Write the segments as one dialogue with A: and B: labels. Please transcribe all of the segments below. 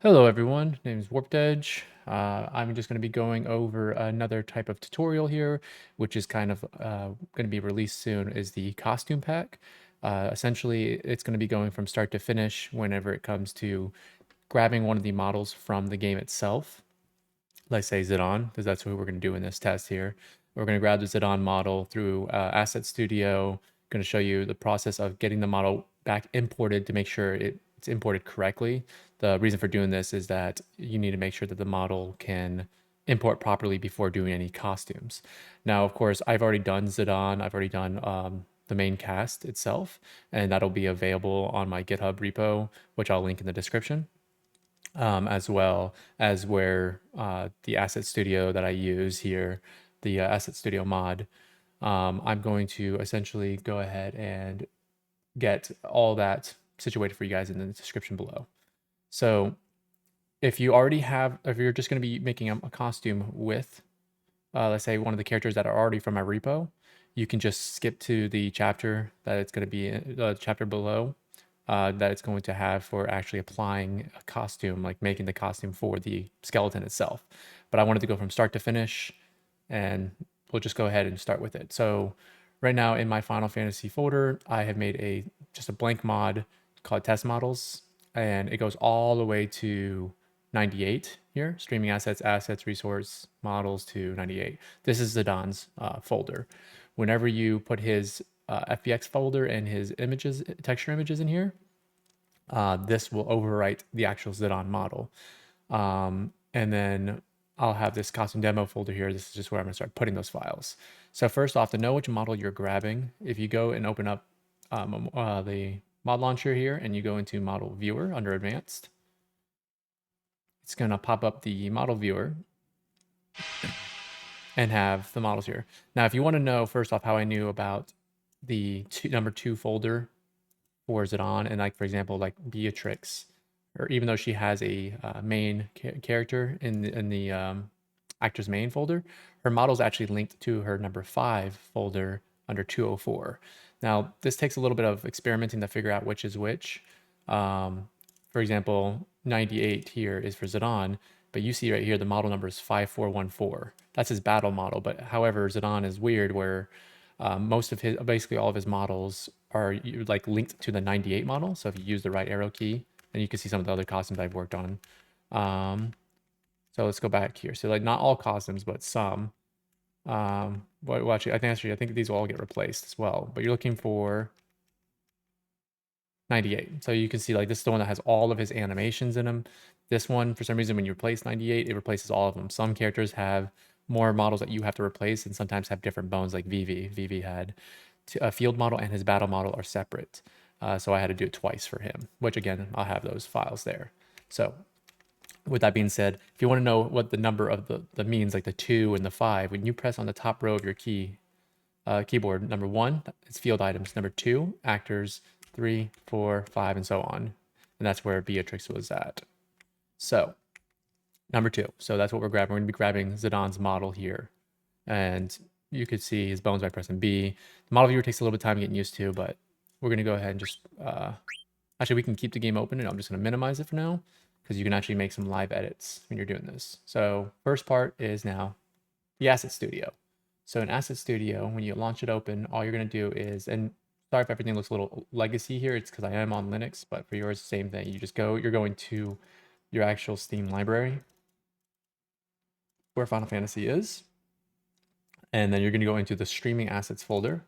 A: Hello everyone, my name is Warped Edge. I'm just going to be going over another type of tutorial here, which is kind of going to be released soon, is the costume pack. Essentially, it's going to be going from start to finish whenever it comes to grabbing one of the models from the game itself. Let's say Zidane, because that's what we're going to do in this test here. We're going to grab the Zidane model through Asset Studio, going to show you the process of getting the model back imported to make sure it's imported correctly. The reason for doing this is that you need to make sure that the model can import properly before doing any costumes. Now, of course, I've already done Zidane. I've already done the main cast itself, and that'll be available on my GitHub repo, which I'll link in the description, as well as where the Asset Studio that I use here, the Asset Studio mod, I'm going to essentially go ahead and get all that situated for you guys in the description below. So if you're just going to be making a costume with, let's say, one of the characters that are already from my repo, you can just skip to the chapter that it's going to be in, the chapter below, that it's going to have for actually applying a costume, like making the costume for the skeleton itself. But I wanted to go from start to finish, and we'll just go ahead and start with it. So right now in my Final Fantasy folder, I have made just a blank mod called Test Models, and it goes all the way to 98 here, streaming assets, resource, models to 98. This is Zidane's folder. Whenever you put his FBX folder and his images, texture images in here, this will overwrite the actual Zidane model. And then I'll have this costume demo folder here. This is just where I'm gonna start putting those files. So first off, to know which model you're grabbing, if you go and open up the mod launcher here and you go into model viewer under advanced, it's gonna pop up the model viewer and have the models here. Now, if you wanna know first off how I knew about the number 2 folder for Zidane, and like for example, like Beatrix, or even though she has a main character in the actor's main folder, her model is actually linked to her number 5 folder under 204. Now, this takes a little bit of experimenting to figure out which is which. For example, 98 here is for Zidane, but you see right here the model number is 5414. That's his battle model, but however, Zidane is weird where most of his, basically all of his models are like linked to the 98 model. So if you use the right arrow key, then you can see some of the other costumes I've worked on. So let's go back here. So like not all costumes, but some. Well, actually, I think these will all get replaced as well. But you're looking for 98. So you can see like this is the one that has all of his animations in them. This one, for some reason, when you replace 98, it replaces all of them. Some characters have more models that you have to replace and sometimes have different bones like Vivi. Vivi had a field model and his battle model are separate. So I had to do it twice for him, which again, I'll have those files there. So with that being said, if you want to know what the number of the means, like the 2 and the 5, when you press on the top row of your keyboard, number 1, it's field items. Number 2, actors. 3, 4, 5, and so on. And that's where Beatrix was at. So number 2. So that's what we're grabbing. We're going to be grabbing Zidane's model here. And you could see his bones by pressing B. The model viewer takes a little bit of time getting used to, but we're going to go ahead and just... actually, we can keep the game open, and I'm just going to minimize it for now, because you can actually make some live edits when you're doing this. So first part is now the Asset Studio. So in Asset Studio, when you launch it open, all you're going to do is... and sorry if everything looks a little legacy here. It's because I am on Linux, but for yours, same thing. You're going to your actual Steam library where Final Fantasy is. And then you're going to go into the streaming assets folder,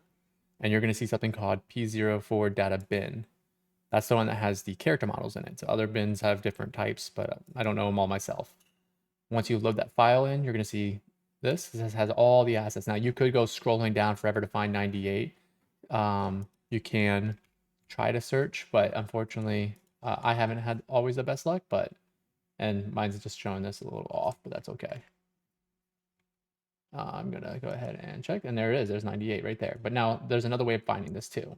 A: and you're going to see something called P04 data bin. That's the one that has the character models in it. So other bins have different types, but I don't know them all myself. Once you load that file in, you're going to see this. This has all the assets. Now you could go scrolling down forever to find 98. You can try to search, but unfortunately, I haven't had always the best luck, and mine's just showing this a little off, but that's okay. I'm gonna go ahead and check, and there it is. There's 98 right there. But now there's another way of finding this too.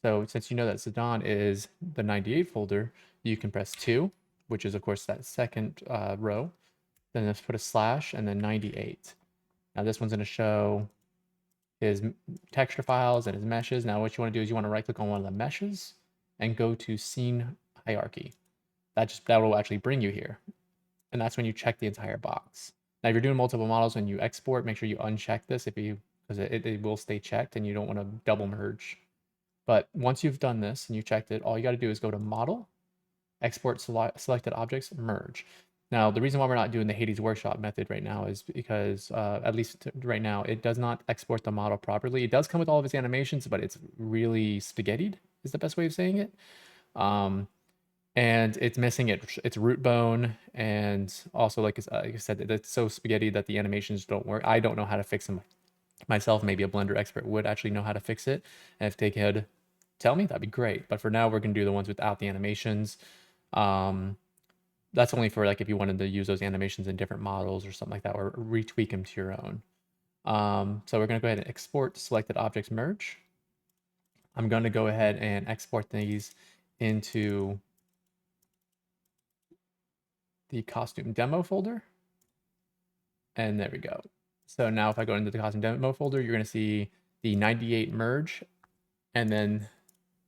A: So since you know that Zidane is the 98 folder, you can press 2, which is of course that second row. Then let's put a slash and then 98. Now this one's gonna show his texture files and his meshes. Now what you want to do is you want to right click on one of the meshes and go to scene hierarchy. that will actually bring you here. And that's when you check the entire box. Now, if you're doing multiple models and you export, make sure you uncheck this because it will stay checked and you don't want to double merge. But once you've done this and you checked it, all you got to do is go to Model, Export Selected Objects, Merge. Now, the reason why we're not doing the Hades Workshop method right now is because, at least right now, it does not export the model properly. It does come with all of its animations, but it's really spaghettied, is the best way of saying it. And it's missing its root bone, and also, like I said, it's so spaghetti that the animations don't work. I don't know how to fix them myself. Maybe a Blender expert would actually know how to fix it, and if they could tell me, that'd be great. But for now, we're gonna do the ones without the animations. That's only for like if you wanted to use those animations in different models or something like that, or retweak them to your own. So we're gonna go ahead and export selected objects merge. I'm gonna go ahead and export these into the costume demo folder. And there we go. So now if I go into the costume demo folder, you're going to see the 98 merge and then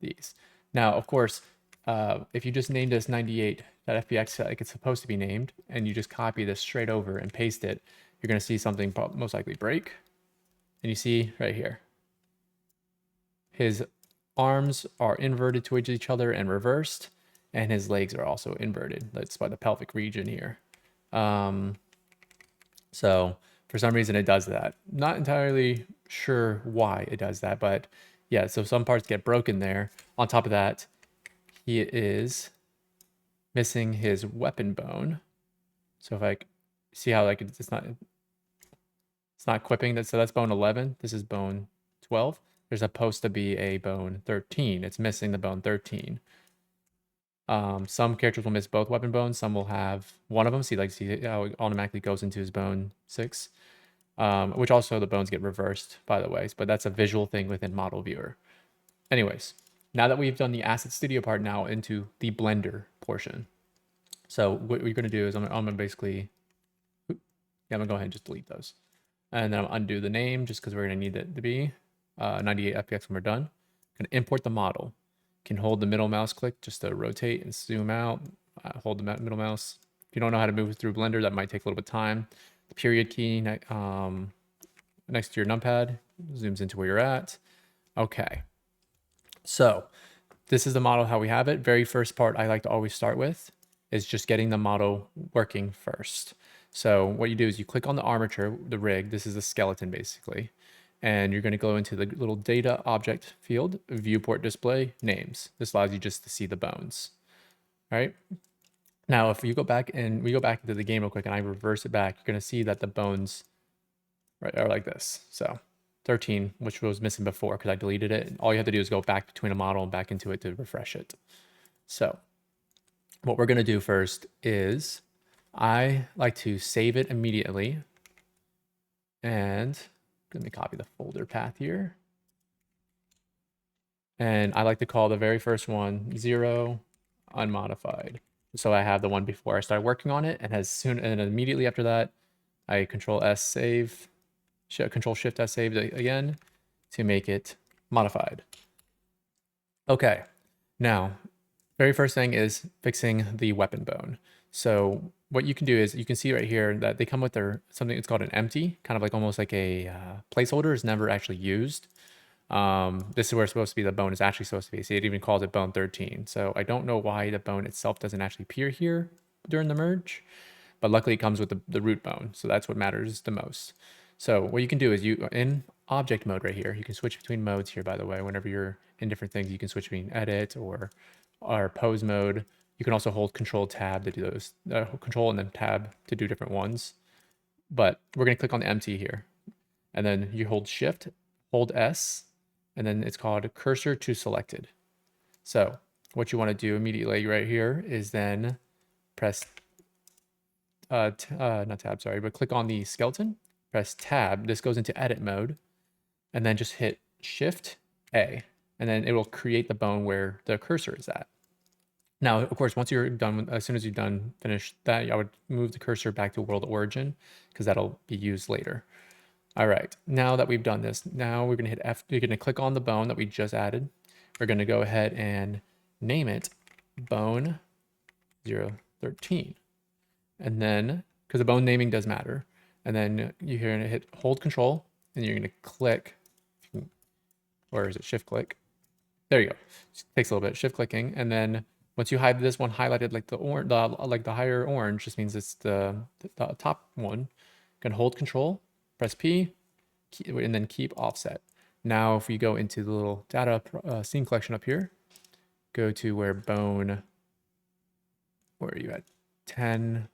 A: these. Now, of course, if you just named this 98.fpx like it's supposed to be named, and you just copy this straight over and paste it, you're going to see something most likely break. And you see right here, his arms are inverted towards each other and reversed, and his legs are also inverted. That's by the pelvic region here. So for some reason it does that. Not entirely sure why it does that, but yeah, so some parts get broken there. On top of that, he is missing his weapon bone. So if I see how like it's not equipping that, so that's bone 11. This is bone 12. There's supposed to be a bone 13. It's missing the bone 13. Some characters will miss both weapon bones. Some will have one of them. See how it automatically goes into his bone 6. Which also the bones get reversed, by the way, but that's a visual thing within Model Viewer. Anyways, now that we've done the Asset Studio part, now into the Blender portion. So what we're going to do is I'm going to basically, I'm going to go ahead and just delete those. And then I'll undo the name just because we're going to need it to be 98 FPX when we're done. I'm going to import the model. Can hold the middle mouse click just to rotate and zoom out. Hold the middle mouse. If you don't know how to move through Blender, that might take a little bit of time. The period key next to your numpad zooms into where you're at. Okay. So this is the model how we have it. Very first part I like to always start with is just getting the model working first. So what you do is you click on the armature, the rig. This is the skeleton basically. And you're going to go into the little data object field, viewport display, names. This allows you just to see the bones. All right. Now, if you go back and we go back into the game real quick and I reverse it back, you're going to see that the bones are like this. So 13, which was missing before because I deleted it. And all you have to do is go back between a model and back into it to refresh it. So what we're going to do first is I like to save it immediately. And let me copy the folder path here. And I like to call the very first one 0 unmodified. So I have the one before I started working on it, and immediately after that, I Control S save, Control Shift S save again to make it modified. Okay, now, very first thing is fixing the weapon bone. So what you can do is you can see right here that they come with something it's called an empty, kind of like almost like a placeholder is never actually used. This is where it's supposed to be. The bone is actually supposed to be. See, it even calls it bone 13. So I don't know why the bone itself doesn't actually appear here during the merge, but luckily it comes with the root bone. So that's what matters the most. So what you can do is in object mode right here, you can switch between modes here, by the way. Whenever you're in different things, you can switch between edit or pose mode. You can also hold Control Tab to do those, Control and then Tab to do different ones. But we're going to click on the empty here. And then you hold Shift, hold S, and then it's called cursor to selected. So what you want to do immediately right here is then press, not tab, sorry, but click on the skeleton, press tab. This goes into edit mode, and then just hit Shift A, and then it will create the bone where the cursor is at. Now, of course, once you're done, as soon as you're finished that, I would move the cursor back to world origin because that'll be used later. All right, now that we've done this, now we're gonna hit F, you're gonna click on the bone that we just added. We're gonna go ahead and name it bone 013. And then, because the bone naming does matter, and then you're going to hit hold control, and you're going to click, or is it shift click? There you go. It takes a little bit, shift clicking, and then once you have this one highlighted like the orange, like the higher orange, just means it's the top one. You can hold control, press P, and then keep offset. Now, if we go into the little data scene collection up here, go to where bone, where are you at? 10.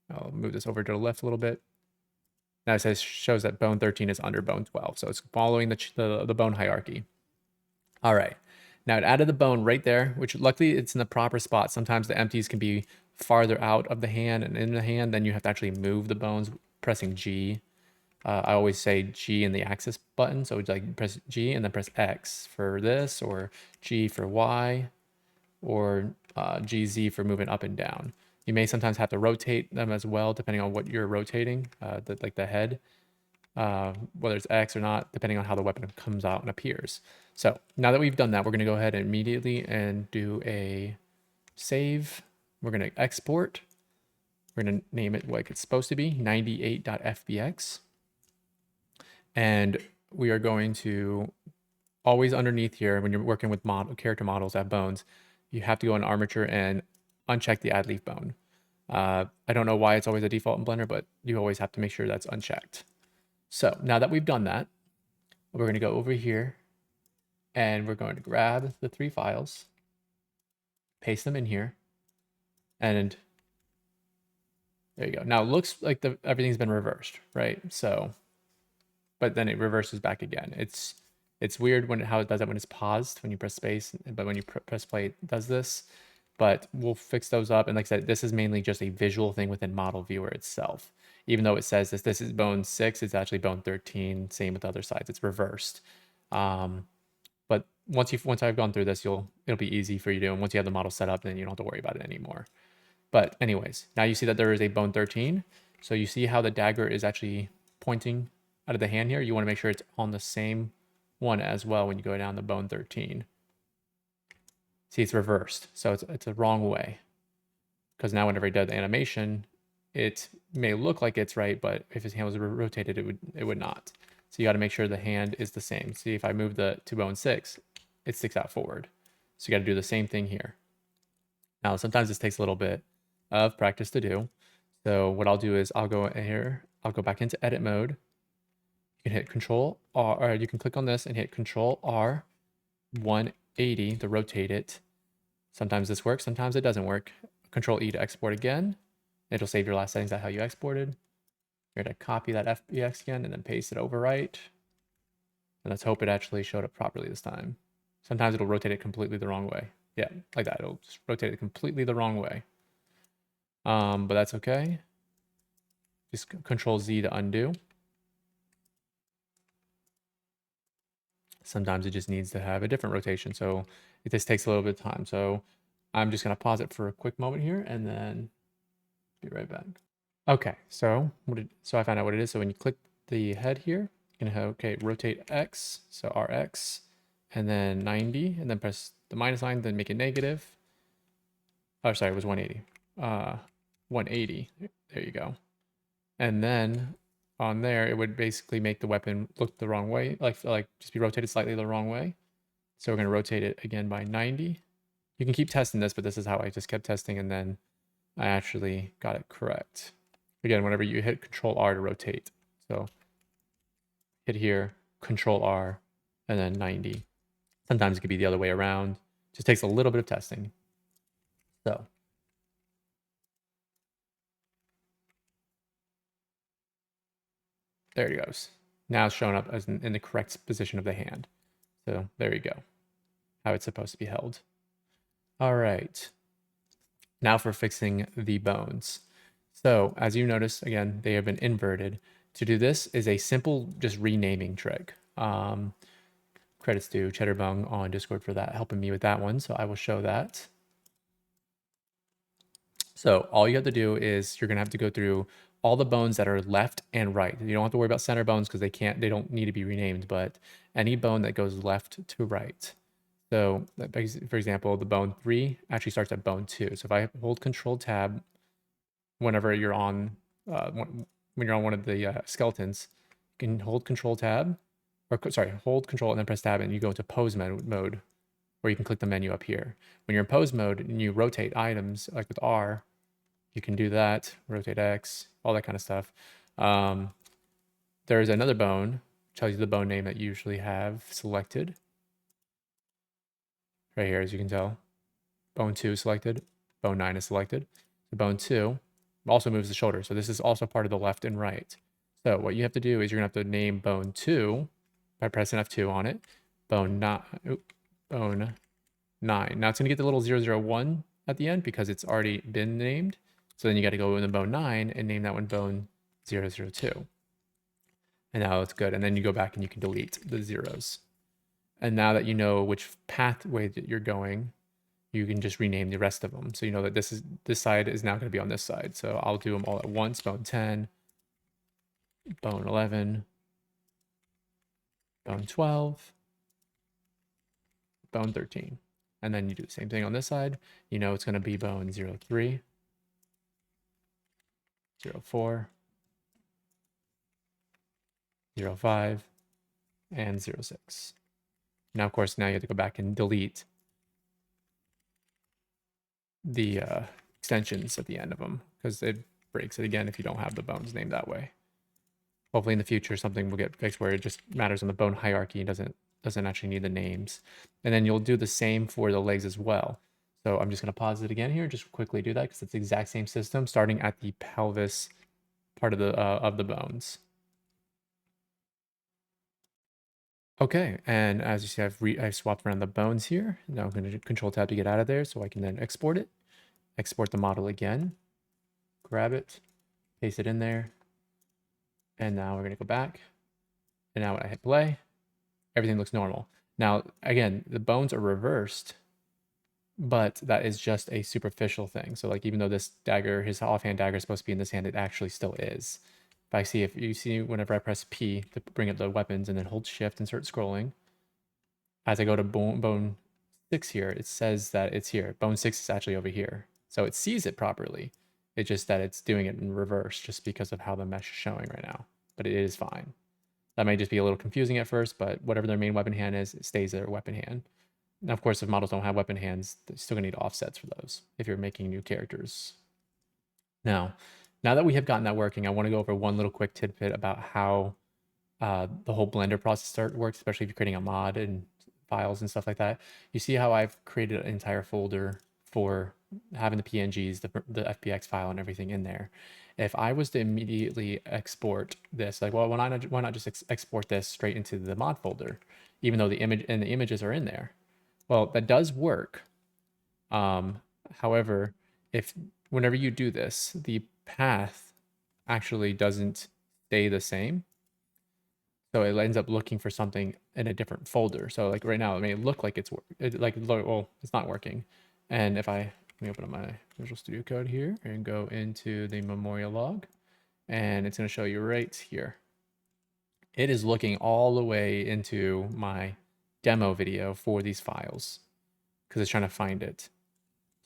A: I'll move this over to the left a little bit. Now it says shows that bone 13 is under bone 12, so it's following the bone hierarchy. All right. Now it added the bone right there, which luckily it's in the proper spot. Sometimes the empties can be farther out of the hand and in the hand, then you have to actually move the bones pressing G. I always say G in the axis button, so it's like press G and then press X for this, or G for Y, or GZ for moving up and down. You may sometimes have to rotate them as well, depending on what you're rotating, like the head, whether it's X or not, depending on how the weapon comes out and appears. So now that we've done that, we're going to go ahead and immediately and do a save. We're going to export. We're going to name it like it's supposed to be, 98.fbx. And we are going to always underneath here, when you're working with character models at bones, you have to go in armature and uncheck the add leaf bone. I don't know why it's always a default in Blender, but you always have to make sure that's unchecked. So now that we've done that, we're going to go over here and we're going to grab the 3 files, paste them in here, and there you go. Now it looks like everything's been reversed, right? So, but then it reverses back again. It's weird how it does that when it's paused, when you press space, but when you press play, it does this. But we'll fix those up. And like I said, this is mainly just a visual thing within Model Viewer itself. Even though it says this is bone 6, it's actually bone 13. Same with the other sides, it's reversed. But once I've gone through this, it'll be easy for you to. And once you have the model set up, then you don't have to worry about it anymore. But anyways, now you see that there is a bone 13. So you see how the dagger is actually pointing out of the hand here. You want to make sure it's on the same one as well when you go down the bone 13. See, it's reversed, so it's a wrong way. Because now whenever I do the animation, it may look like it's right, but if his hand was rotated, it would not. So you got to make sure the hand is the same. See, if I move the to bone 6, it sticks out forward. So you got to do the same thing here. Now, sometimes this takes a little bit of practice to do. So what I'll do is I'll go here, I'll go back into edit mode. You can hit Control R, or you can click on this and hit Control R 180 to rotate it. Sometimes this works, sometimes it doesn't work. Control E to export again. It'll save your last settings at how you exported. You're going to copy that FBX again and then paste it over right. And let's hope it actually showed up properly this time. Sometimes it'll rotate it completely the wrong way. Yeah, like that. It'll just rotate it completely the wrong way. But that's okay. Just Control Z to undo. Sometimes it just needs to have a different rotation. So this takes a little bit of time. So I'm just going to pause it for a quick moment here and then be right back. Okay, so I found out what it is. So when you click the head here, you're going to have, okay, rotate X, so RX, and then 90, and then press the minus sign, then make it negative. Oh, sorry, it was 180. 180, there you go. And then on there, it would basically make the weapon look the wrong way, like just be rotated slightly the wrong way. So we're going to rotate it again by 90. You can keep testing this, but this is how I just kept testing, and then I actually got it correct. Again, whenever you hit Control R to rotate. So hit here, Control R, and then 90. Sometimes it could be the other way around. Just takes a little bit of testing. So there it goes. Now it's showing up as in the correct position of the hand. So there you go. How it's supposed to be held. All right. Now for fixing the bones. So as you notice, again, they have been inverted. To do this is a simple just renaming trick. Credits to Chedarbung on Discord for that, helping me with that one. So I will show that. So all you have to do is you're gonna have to go through all the bones that are left and right. You don't have to worry about center bones because they don't need to be renamed, but any bone that goes left to right. So for example, the bone 3 actually starts at bone 2. So if I hold Control Tab whenever you're on, when you're on one of the skeletons, you can hold Control Tab, or sorry, hold Control and then press Tab, and you go into pose mode, where you can click the menu up here. When you're in pose mode and you rotate items, like with R, you can do that, rotate X, all that kind of stuff. There's another bone, tells you the bone name that you usually have selected. Right here, as you can tell. Bone 2 is selected, bone 9 is selected. So bone 2 also moves the shoulder. So this is also part of the left and right. So what you have to do is you're going to have to name bone 2 by pressing F2 on it. Bone 9. Bone 9. Now it's going to get the little 001 at the end because it's already been named. So then you got to go in the bone 9 and name that one bone 002. And now it's good. And then you go back and you can delete the zeros. And now that you know which pathway that you're going, you can just rename the rest of them. So you know that this side is now going to be on this side. So I'll do them all at once. Bone 10, bone 11, bone 12, bone 13. And then you do the same thing on this side. You know it's going to be bone 03, 04, 05, and 06. Now, of course, now you have to go back and delete the extensions at the end of them because it breaks it again if you don't have the bones named that way. Hopefully in the future something will get fixed where it just matters on the bone hierarchy and doesn't actually need the names. And then you'll do the same for the legs as well. So I'm just going to pause it again here, just quickly do that because it's the exact same system starting at the pelvis part of the bones. Okay, and as you see, I've swapped around the bones here. Now I'm going to Control Tab to get out of there so I can then export it. Export the model again, grab it, paste it in there, and now we're going to go back. And now when I hit play, everything looks normal. Now, again, the bones are reversed, but that is just a superficial thing. So like, even though this dagger, his offhand dagger is supposed to be in this hand, it actually still is. If you see, whenever I press P to bring up the weapons and then hold shift and start scrolling, as I go to bone 6 here, it says that it's here. Bone 6 is actually over here. So it sees it properly. It's just that it's doing it in reverse just because of how the mesh is showing right now. But it is fine. That might just be a little confusing at first, but whatever their main weapon hand is, it stays their weapon hand. Now, of course, if models don't have weapon hands, they're still gonna need offsets for those if you're making new characters. Now that we have gotten that working, I wanna go over one little quick tidbit about how the whole Blender process works, especially if you're creating a mod and files and stuff like that. You see how I've created an entire folder for having the PNGs, the FBX file and everything in there. If I was to immediately export this, like, well, why not just export this straight into the mod folder, even though the images are in there? Well, that does work. However, whenever you do this, the path actually doesn't stay the same. So it ends up looking for something in a different folder. So like right now, it may look like it's not working. And if let me open up my Visual Studio Code here and go into the Memoria log, and it's going to show you right here. It is looking all the way into my demo video for these files because it's trying to find it.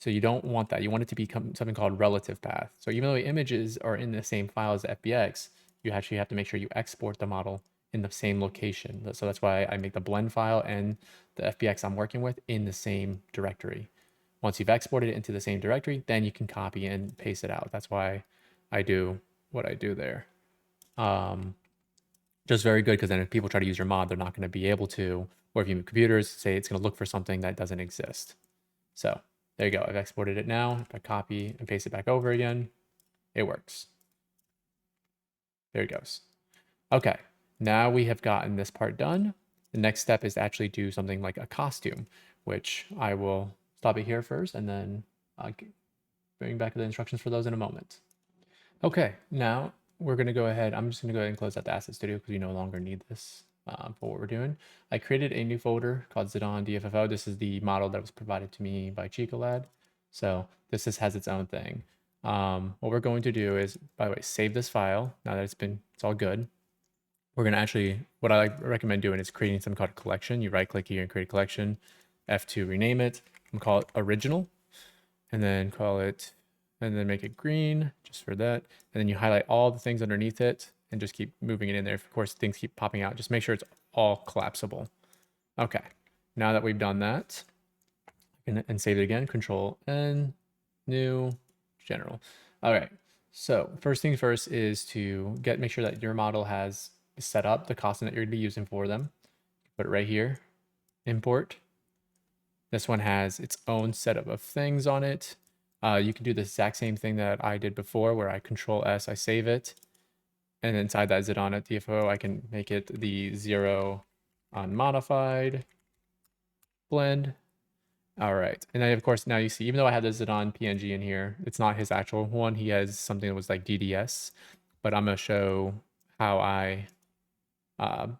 A: So you don't want that. You want it to become something called relative path. So even though the images are in the same file as the FBX, you actually have to make sure you export the model in the same location. So that's why I make the blend file and the FBX I'm working with in the same directory. Once you've exported it into the same directory, then you can copy and paste it out. That's why I do what I do there. Just very good, because then if people try to use your mod, they're not going to be able to, or if you move computers, say it's going to look for something that doesn't exist. So there you go. I've exported it now. If I copy and paste it back over again, it works. There it goes. Okay, now we have gotten this part done. The next step is to actually do something like a costume, which I will stop it here first and then bring back the instructions for those in a moment. Okay, now we're going to go ahead. I'm just going to go ahead and close out the Asset Studio because we no longer need this for what we're doing. I created a new folder called Zidane DFFOO. This is the model that was provided to me by Chicolad. So this just has its own thing. What we're going to do is, by the way, save this file. Now that it's all good. We're going to actually, what I recommend doing is creating something called a collection. You right click here and create a collection. F2, rename it, and call it original, and then call it, and then make it green just for that. And then you highlight all the things underneath it and just keep moving it in there. Of course, things keep popping out. Just make sure it's all collapsible. Okay, now that we've done that, and save it again, Control N, new, general. All right, so first things first is to make sure that your model has set up the costume that you're gonna be using for them. Put it right here, import. This one has its own setup of things on it. You can do the exact same thing that I did before where I Control S, I save it. And inside that Zidane at DFFOO, I can make it the 0 unmodified blend. All right. And then of course, now you see, even though I have the Zidane PNG in here, it's not his actual one. He has something that was like DDS, but I'm going to show how I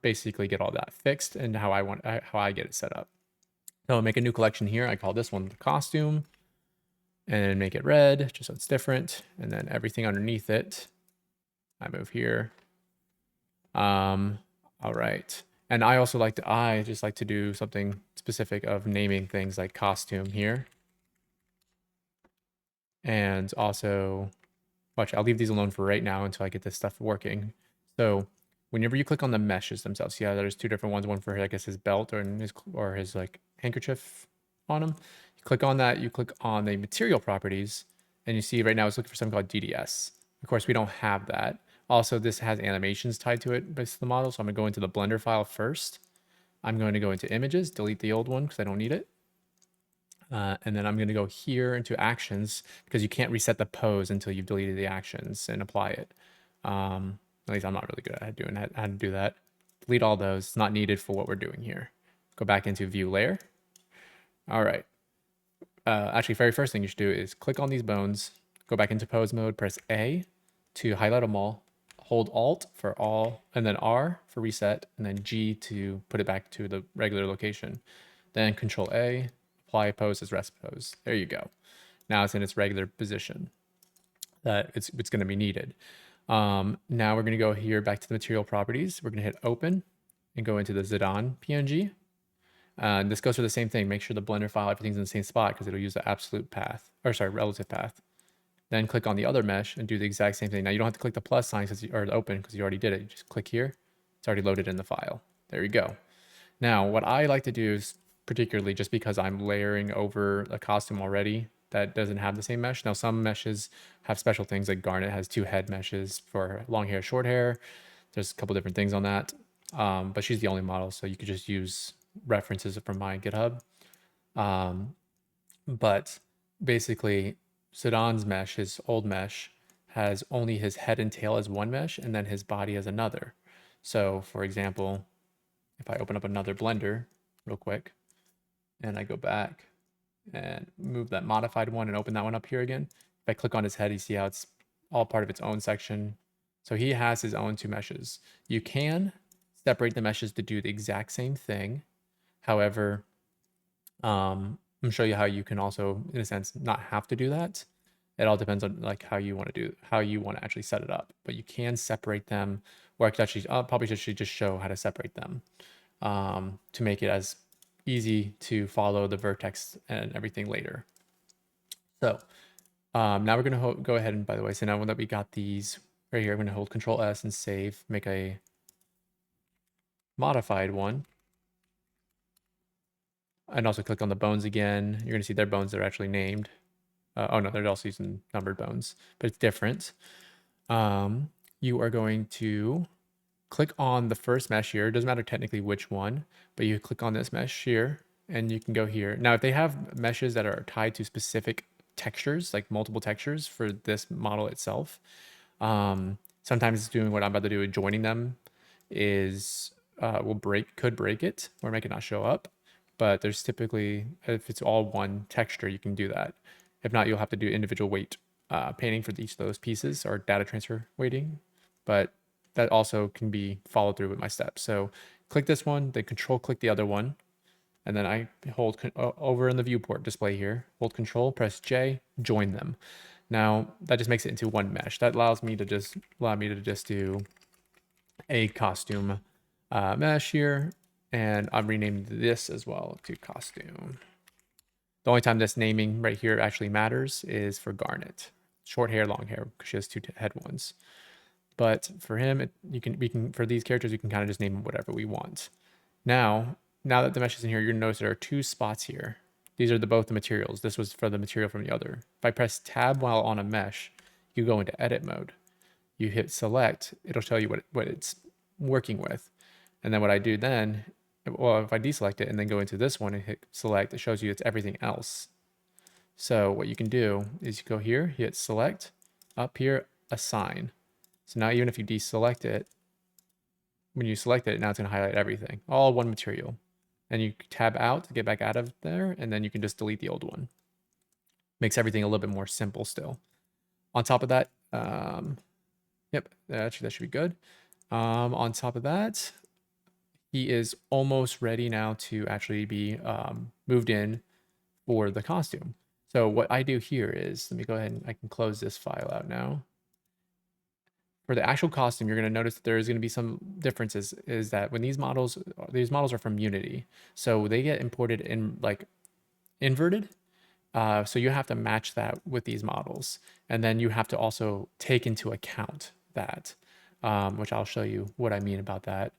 A: basically get all that fixed and how I get it set up. So I'll make a new collection here. I call this one the costume and make it red just so it's different. And then everything underneath it, I move here. All right. And I also just like to do something specific of naming things like costume here. And also, watch, I'll leave these alone for right now until I get this stuff working. So whenever you click on the meshes themselves, see how there's two different ones, one for, I guess, his belt or his like handkerchief on him. You click on that, you click on the material properties, and you see right now it's looking for something called DDS. Of course, we don't have that. Also, this has animations tied to it based on the model. So I'm going to go into the Blender file first. I'm going to go into images, delete the old one because I don't need it. And then I'm going to go here into actions because you can't reset the pose until you've deleted the actions and apply it. At least I'm not really good at doing how to do that. Delete all those. It's not needed for what we're doing here. Go back into view layer. All right. Actually, very first thing you should do is click on these bones, go back into pose mode, press A to highlight them all, hold Alt for all, and then R for reset, and then G to put it back to the regular location. Then Control A, apply pose as rest pose. There you go. Now it's in its regular position that it's going to be needed. Now we're going to go here back to the material properties. We're going to hit open and go into the Zidane PNG. And this goes for the same thing. Make sure the Blender file, everything's in the same spot because it'll use the absolute path, or sorry, relative path. Then click on the other mesh and do the exact same thing. Now you don't have to click the plus sign or the open because you already did it. You just click here. It's already loaded in the file. There you go. Now, what I like to do is particularly just because I'm layering over a costume already that doesn't have the same mesh. Now, some meshes have special things like Garnet has 2 head meshes for long hair, short hair. There's a couple different things on that. But she's the only model, so you could just use references from my GitHub. But basically, Zidane's mesh, his old mesh, has only his head and tail as one mesh and then his body as another. So for example, if I open up another Blender real quick and I go back and move that modified one and open that one up here again, if I click on his head, you see how it's all part of its own section. So he has his own 2 meshes. You can separate the meshes to do the exact same thing. However, I'm gonna show you how you can also, in a sense, not have to do that. It all depends on like how you want to actually set it up. But you can separate them, or I could actually, I'll probably just show how to separate them to make it as easy to follow the vertex and everything later. So now we're gonna go ahead and, by the way, so now that we got these right here, I'm gonna hold Control S and save, make a modified one. And also click on the bones again. You're going to see their bones that are actually named. Oh no, they're also using numbered bones, but it's different. You are going to click on the first mesh here. It doesn't matter technically which one, but you click on this mesh here and you can go here. Now, if they have meshes that are tied to specific textures, like multiple textures for this model itself, sometimes doing what I'm about to do, joining them is could break it or make it not show up. But there's typically, if it's all one texture, you can do that. If not, you'll have to do individual weight painting for each of those pieces or data transfer weighting. But that also can be followed through with my steps. So click this one, then control click the other one. And then I hold over in the viewport display here, hold control, press J, join them. Now that just makes it into one mesh. That allows me to just do a costume mesh here. And I've renamed this as well to costume. The only time this naming right here actually matters is for Garnet. Short hair, long hair, because she has two head ones. But for him, we can for these characters, we can kind of just name them whatever we want. Now that the mesh is in here, you're gonna notice there are two spots here. These are both the materials. This was for the material from the other. If I press tab while on a mesh, you go into edit mode. You hit select, it'll tell you what it's working with. And then what I do then, well, if I deselect it and then go into this one and hit select, it shows you it's everything else. So what you can do is you go here, hit select, up here, assign. So now even if you deselect it, when you select it, now it's going to highlight everything, all one material. And you tab out to get back out of there, and then you can just delete the old one. Makes everything a little bit more simple still. On top of that, yep, actually that should be good. On top of that, he is almost ready now to actually be moved in for the costume. So what I do here is, let me go ahead and I can close this file out now. For the actual costume, you're going to notice that there is going to be some differences. Is that when these models are from Unity, so they get imported in like inverted. So you have to match that with these models, and then you have to also take into account that, which I'll show you what I mean about that.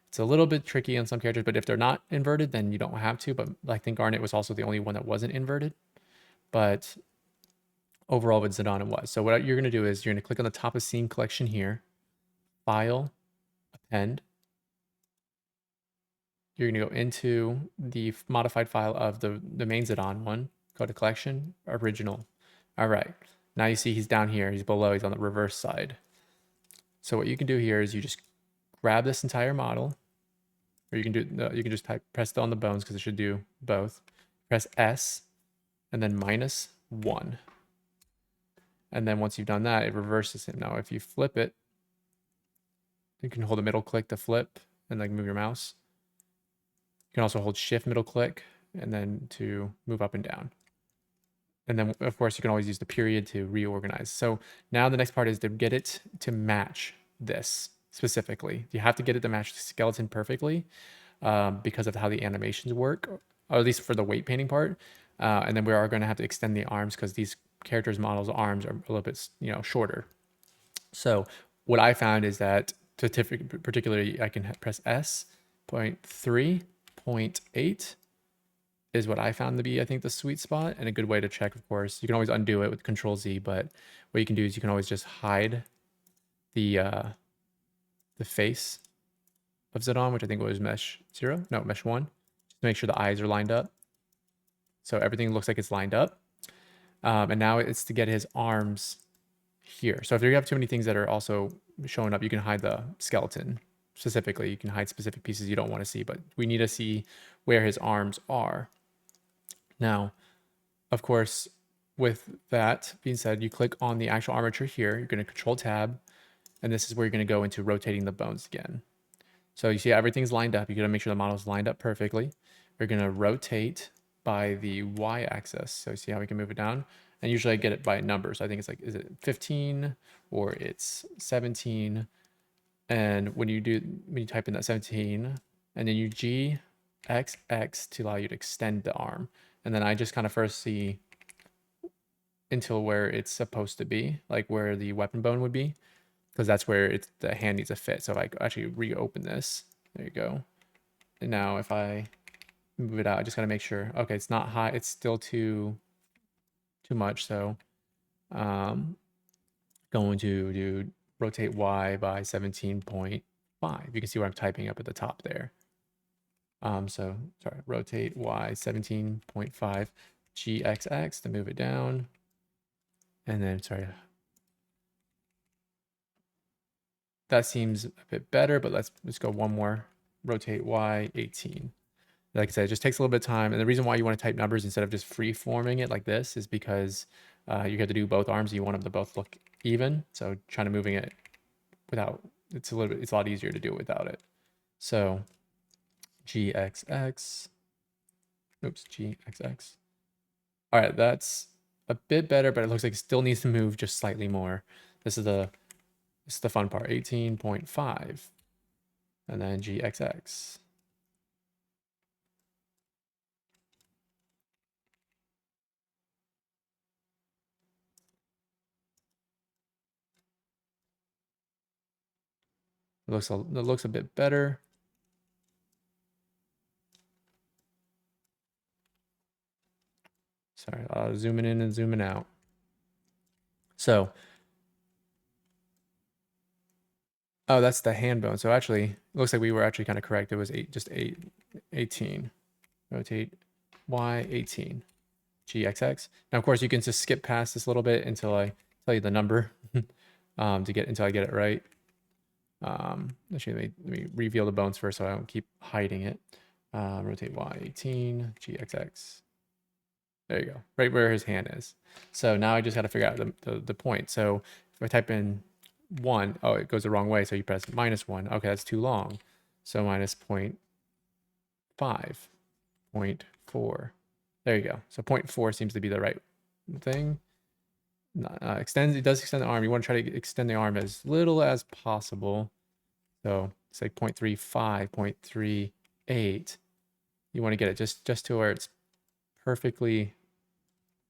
A: It's a little bit tricky on some characters, but if they're not inverted, then you don't have to. But I think Garnet was also the only one that wasn't inverted. But overall with Zidane it was. So what you're going to do is you're going to click on the top of scene collection here, file, append. You're going to go into the modified file of the main Zidane one, go to collection, original. All right. Now you see he's down here. He's below. He's on the reverse side. So what you can do here is you just grab this entire model, or you can just press on the bones because it should do both. Press S, and then -1. And then once you've done that, it reverses it. Now, if you flip it, you can hold the middle click to flip and like move your mouse. You can also hold shift middle click and then to move up and down. And then of course you can always use the period to reorganize. So now the next part is to get it to match this specifically. You have to get it to match the skeleton perfectly because of how the animations work, or at least for the weight painting part. And then we are going to have to extend the arms because these characters' models' arms are a little bit, shorter. So what I found is that particularly I can press S, 0.3, 0.8 is what I found to be, I think, the sweet spot, and a good way to check, of course. You can always undo it with Control Z, but what you can do is you can always just hide the face of Zidane, which I think was mesh 0, no, mesh 1, just to make sure the eyes are lined up. So everything looks like it's lined up. And now it's to get his arms here. So if you have too many things that are also showing up, you can hide the skeleton specifically. You can hide specific pieces you don't want to see, but we need to see where his arms are. Now, of course, with that being said, you click on the actual armature here. You're going to Control Tab, and this is where you're going to go into rotating the bones again. So you see everything's lined up. You're going to make sure the model's lined up perfectly. You're going to rotate by the Y-axis. So see how we can move it down? And usually I get it by numbers. I think it's like, is it 15 or it's 17? And when you type in that 17, and then you G, X, X to allow you to extend the arm. And then I just kind of first see until where it's supposed to be, like where the weapon bone would be, because that's where the hand needs to fit. So if I actually reopen this, there you go. And now if I move it out, I just got to make sure, okay, it's not high, it's still too much. So going to do rotate Y by 17.5. You can see what I'm typing up at the top there. So sorry, rotate Y 17.5 GXX to move it down. And then, sorry, that seems a bit better, but let's go one more. Rotate Y 18. Like I said, it just takes a little bit of time. And the reason why you want to type numbers instead of just free forming it like this is because you have to do both arms. You want them to both look even. So trying to moving it without, it's a lot easier to do it without it. So GXX, oops, GXX. All right, that's a bit better, but it looks like it still needs to move just slightly more. This is the fun part, 18.5, and then GXX. It looks a bit better. Sorry, zooming in and zooming out. So, oh, that's the hand bone. So actually, it looks like we were actually kind of correct. It was 18. Rotate Y 18. GXX. Now, of course, you can just skip past this a little bit until I tell you the number until I get it right. Actually, let me reveal the bones first so I don't keep hiding it. Rotate Y 18, GXX. There you go, right where his hand is. So now I just got to figure out the point. So if I type in 1, oh, it goes the wrong way. So you press -1. Okay, that's too long. So minus 0.5, 0.4. There you go. So 0.4 seems to be the right thing. It does extend the arm. You want to try to extend the arm as little as possible. So it's like 0.35, 0.38. You want to get it just to where it's perfectly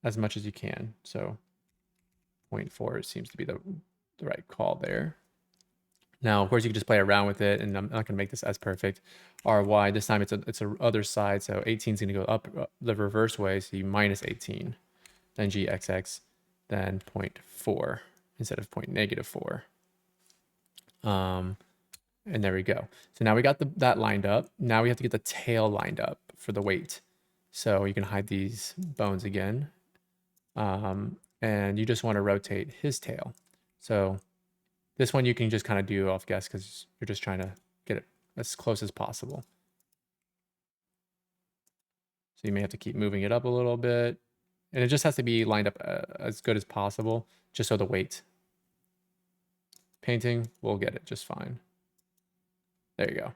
A: as much as you can. So 0.4 seems to be the right call there. Now, of course, you can just play around with it, and I'm not going to make this as perfect. RY, this time it's a other side, so 18 is going to go up the reverse way, so you minus 18. Then GXX, then 0.4 instead of -4. And there we go. So now we got that lined up. Now we have to get the tail lined up for the weight. So you can hide these bones again. And you just want to rotate his tail. So this one you can just kind of do off guess because you're just trying to get it as close as possible. So you may have to keep moving it up a little bit. And it just has to be lined up as good as possible, just so the weight. Painting, we'll get it just fine. There you go.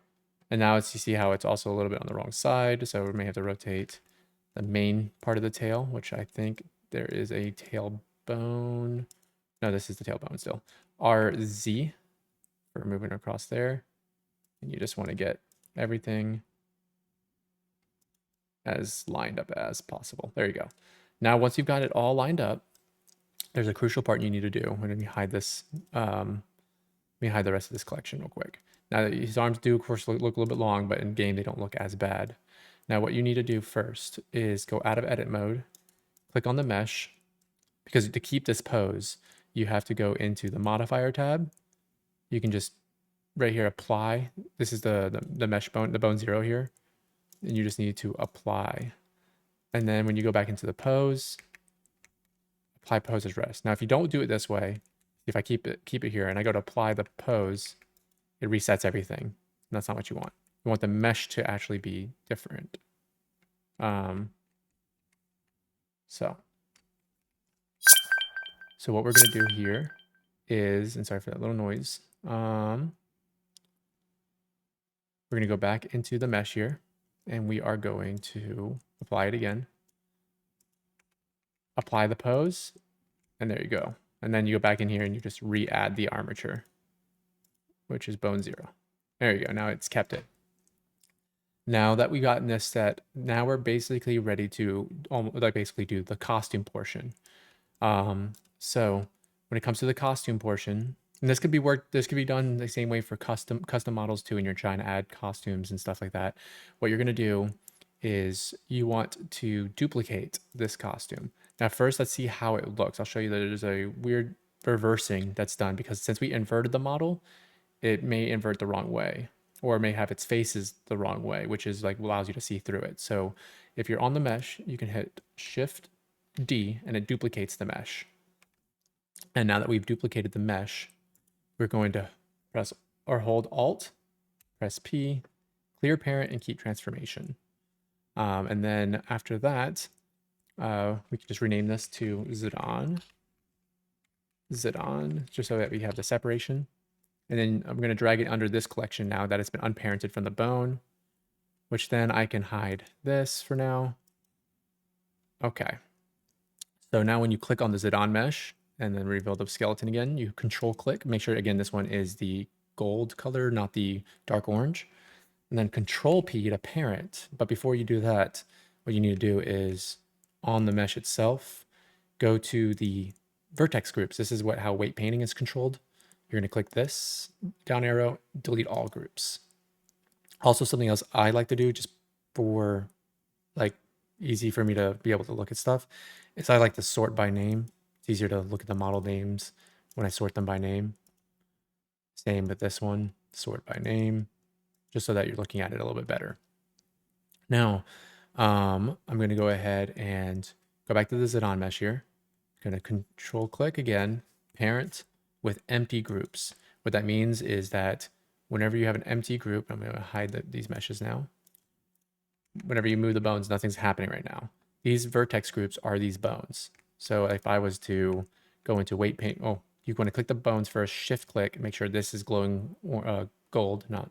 A: And now you see how it's also a little bit on the wrong side. So we may have to rotate the main part of the tail, which I think there is a tailbone. No, this is the tailbone still. RZ for moving across there. And you just want to get everything as lined up as possible. There you go. Now, once you've got it all lined up, there's a crucial part you need to do. Let me hide this. Let me hide the rest of this collection real quick. Now, his arms do, of course, look a little bit long, but in game, they don't look as bad. Now, what you need to do first is go out of edit mode, click on the mesh, because to keep this pose, you have to go into the modifier tab. You can just right here apply. This is the mesh bone, the bone 0 here. And you just need to apply. And then when you go back into the pose, apply pose as rest. Now, if you don't do it this way, if I keep it here and I go to apply the pose, it resets everything. And that's not what you want. You want the mesh to actually be different. So what we're going to do here is, and sorry for that little noise. We're going to go back into the mesh here, and we are going to apply it again. Apply the pose, and there you go. And then you go back in here and you just re-add the armature, which is bone 0. There you go. Now it's kept it. Now that we got this set, now we're basically ready to basically do the costume portion. So when it comes to the costume portion, and this could be done the same way for custom models too, when you're trying to add costumes and stuff like that. What you're gonna do is you want to duplicate this costume. Now first, let's see how it looks. I'll show you that there's a weird reversing that's done because since we inverted the model, it may invert the wrong way, or it may have its faces the wrong way, which is like allows you to see through it. So if you're on the mesh, you can hit Shift D and it duplicates the mesh. And now that we've duplicated the mesh, we're going to press or hold Alt, press P, clear parent, and keep transformation. And then after that, we can just rename this to Zidane, just so that we have the separation. And then I'm going to drag it under this collection now that it's been unparented from the bone, which then I can hide this for now. Okay. So now when you click on the Zidane mesh and then reveal the skeleton again, you control click. Make sure, again, this one is the gold color, not the dark orange. And then control P to parent. But before you do that, what you need to do is on the mesh itself, go to the vertex groups. This is how weight painting is controlled. you're going to click this down arrow, delete all groups. Also, something else I like to do just for like easy for me to be able to look at stuff is I like to sort by name. It's easier to look at the model names when I sort them by name. Same with this one, sort by name, just so that you're looking at it a little bit better. Now, I'm going to go ahead and go back to the Zidane mesh here. Going to control click again, parent with empty groups. What that means is that whenever you have an empty group, I'm going to hide these meshes now. Whenever you move the bones, nothing's happening right now. These vertex groups are these bones. So if I was to go into weight paint, you want to click the bones first, shift click, and make sure this is glowing gold, not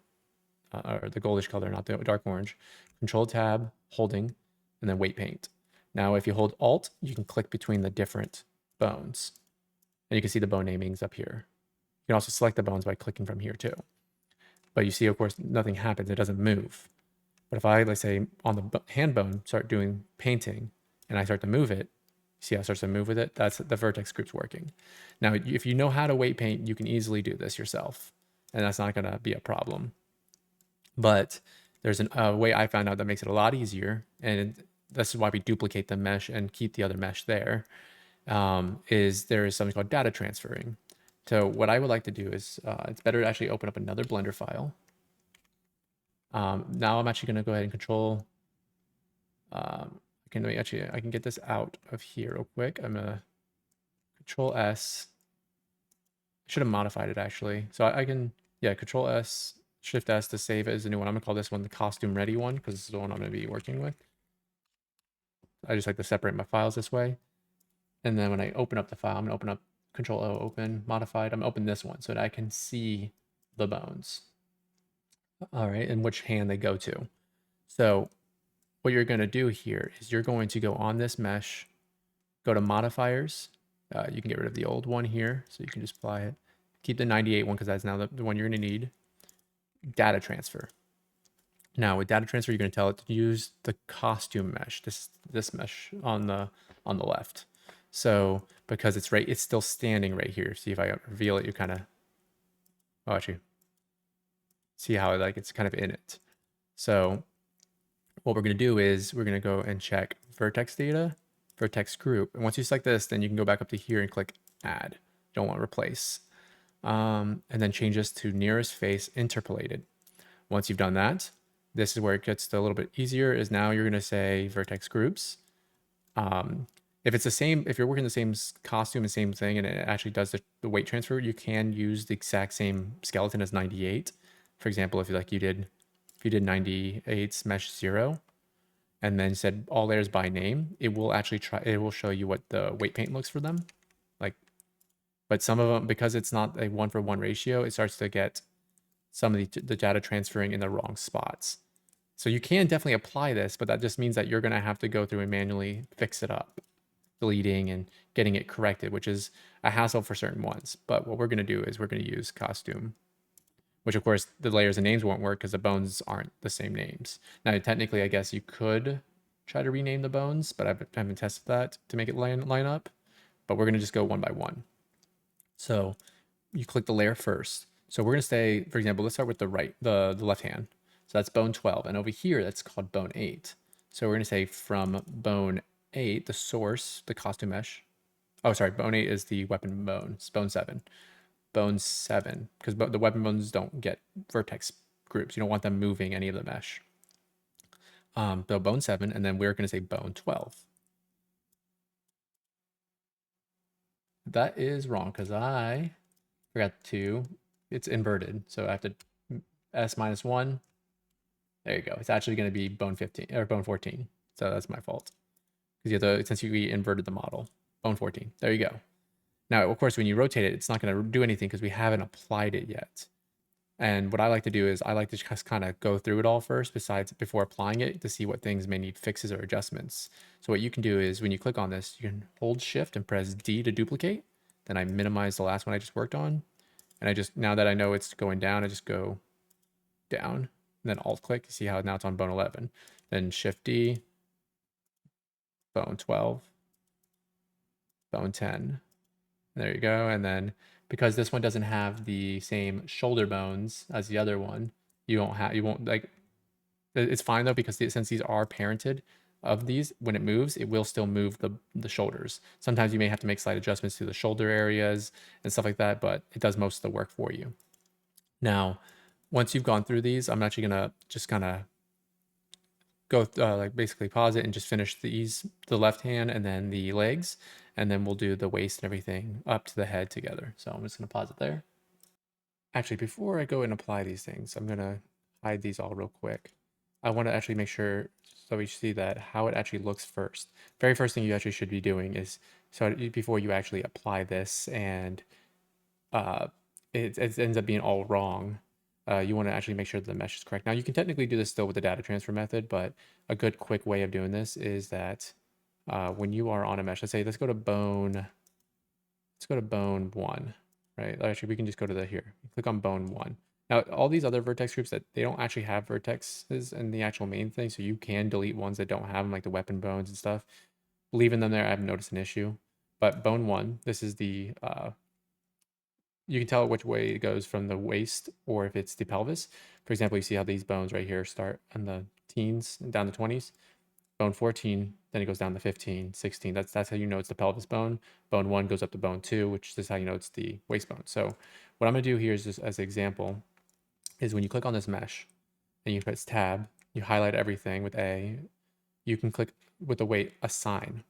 A: or the goldish color, not the dark orange. Control tab, holding, and then weight paint. Now, if you hold Alt, you can click between the different bones. And you can see the bone namings up here. You can also select the bones by clicking from here too. But you see, of course, nothing happens. It doesn't move. But if I, let's say, on the hand bone, start doing painting, and I start to move it, see how it starts to move with it? That's the vertex group's working. Now, if you know how to weight paint, you can easily do this yourself. And that's not going to be a problem. But there's a way I found out that makes it a lot easier, and this is why we duplicate the mesh and keep the other mesh there, is there is something called data transferring. So what I would like to do is, it's better to actually open up another Blender file. Now I'm actually going to go ahead and control, I can get this out of here real quick. I'm going to control S. I should have modified it actually. So I can, yeah, control S, shift S to save it as a new one. I'm gonna call this one the costume ready one because this is the one I'm gonna be working with. I just like to separate my files this way. And then when I open up the file, I'm gonna open up Control O, open, modified. I'm gonna open this one so that I can see the bones. All right, and which hand they go to. So what you're gonna do here is you're going to go on this mesh, go to modifiers. You can get rid of the old one here, so you can just apply it. Keep the 98 one because that's now the one you're gonna need. Data transfer. Now with data transfer, you're going to tell it to use the costume mesh, this mesh on the left. So because it's still standing right here. See if I reveal it, you kind of, oh, actually, see how it's kind of in it. So what we're going to do is we're going to go and check vertex data, vertex group. And once you select this, then you can go back up to here and click add. You don't want to replace. And then change this to nearest face interpolated. Once you've done that, this is where it gets a little bit easier, is now you're going to say vertex groups. If it's the same, if you're working the same costume and same thing, and it actually does the weight transfer, you can use the exact same skeleton as 98. For example, if you did 98's mesh 0, and then said all layers by name, it will actually it will show you what the weight paint looks for them. But some of them, because it's not a 1-for-1 ratio, it starts to get some of the data transferring in the wrong spots. So you can definitely apply this, but that just means that you're going to have to go through and manually fix it up, deleting and getting it corrected, which is a hassle for certain ones. But what we're going to do is we're going to use costume, which of course the layers and names won't work because the bones aren't the same names. Now, technically, I guess you could try to rename the bones, but I haven't tested that to make it line up. But we're going to just go one by one. So you click the layer first. So we're going to say, for example, let's start with the left hand. So that's bone 12. And over here, that's called bone 8. So we're going to say from bone 8, the source, the costume mesh. Oh, sorry, bone 8 is the weapon bone. It's bone 7. Bone 7, because the weapon bones don't get vertex groups. You don't want them moving any of the mesh. So bone 7, and then we're going to say bone 12. That is wrong because I forgot to, it's inverted. So I have to S minus 1. There you go. It's actually going to be bone 15 or bone 14. So that's my fault. Because you have to, since you inverted the model. Bone 14. There you go. Now, of course, when you rotate it, it's not going to do anything because we haven't applied it yet. And what I like to do is I like to just kind of go through it all first before applying it to see what things may need fixes or adjustments. So what you can do is when you click on this, you can hold shift and press D to duplicate. Then I minimize the last one I just worked on. And now that I know it's going down, I just go down and then alt click. See how now it's on bone 11. Then shift D, bone 12, bone 10. There you go. And then because this one doesn't have the same shoulder bones as the other one, you won't like, it's fine though, because since these are parented of these, when it moves, it will still move the shoulders. Sometimes you may have to make slight adjustments to the shoulder areas and stuff like that, but it does most of the work for you. Now, once you've gone through these, I'm actually gonna just kind of go like basically pause it and just finish the left hand and then the legs, and then we'll do the waist and everything up to the head together. So I'm just gonna pause it there. Actually, before I go and apply these things, I'm gonna hide these all real quick. I want to actually make sure so we see that how it actually looks first. Very first thing you actually should be doing is, so before you actually apply this and uh, it ends up being all wrong, you want to actually make sure that the mesh is correct. Now you can technically do this still with the data transfer method, but a good quick way of doing this is that when you are on a mesh, let's go to bone 1, right? Actually, we can just go to here, click on bone 1. Now, all these other vertex groups that they don't actually have vertexes in the actual main thing, so you can delete ones that don't have them, like the weapon bones and stuff. Leaving them there, I haven't noticed an issue. But bone 1, this is the you can tell which way it goes from the waist or if it's the pelvis. For example, you see how these bones right here start in the teens and down to 20s. Bone 14, then it goes down to 15, 16. That's how you know it's the pelvis bone. Bone 1 goes up to bone 2, which is how you know it's the waist bone. So what I'm going to do here is just as an example is when you click on this mesh and you press tab, you highlight everything with A, you can click with the weight assign.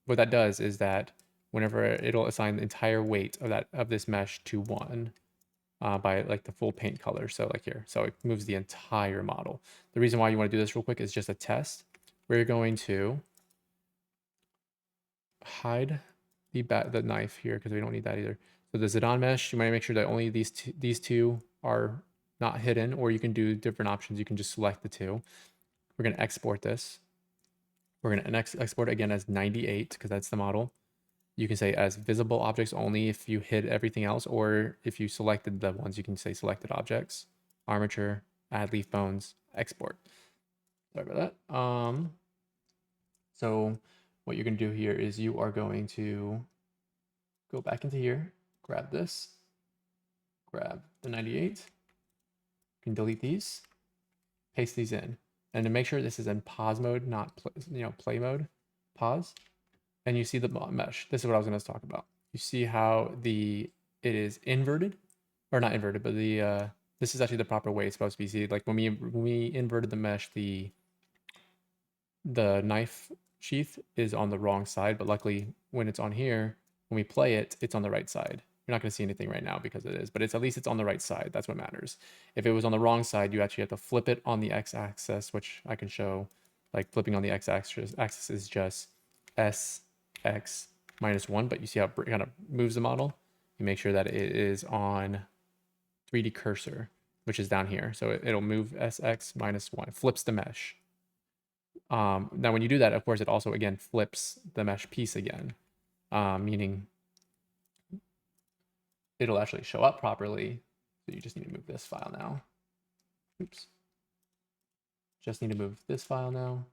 A: What that does is that whenever it'll assign the entire weight of this mesh to 1 by like the full paint color. So like here, so it moves the entire model. The reason why you want to do this real quick is just a test. We're going to hide the knife here because we don't need that either. So the Zidane mesh, you might make sure that only these two are not hidden, or you can do different options. You can just select the two. We're going to export this. We're going to export it again as 98 because that's the model. You can say as visible objects only if you hid everything else, or if you selected the ones, you can say selected objects, armature, add leaf bones, export. Sorry about that. So what you're going to do here is you are going to go back into here, grab this, grab the 98. You can delete these, paste these in, and to make sure this is in pause mode, not play mode, pause. And you see the mesh. This is what I was going to talk about. You see how it is inverted, or not inverted, but this is actually the proper way it's supposed to be. See, like when we inverted the mesh, the knife sheath is on the wrong side, but luckily when it's on here, when we play it, it's on the right side. You're not going to see anything right now because it is, but at least it's on the right side. That's what matters. If it was on the wrong side, you actually have to flip it on the x-axis, which I can show. Like flipping on the x-axis is just sx minus 1, but you see how it kind of moves the model? You make sure that it is on 3D cursor, which is down here. So it'll move sx minus 1, flips the mesh. Now, when you do that, of course, it also, again, flips the mesh piece again, meaning it'll actually show up properly. So you just need to move this file now. Oops. Just need to move this file now.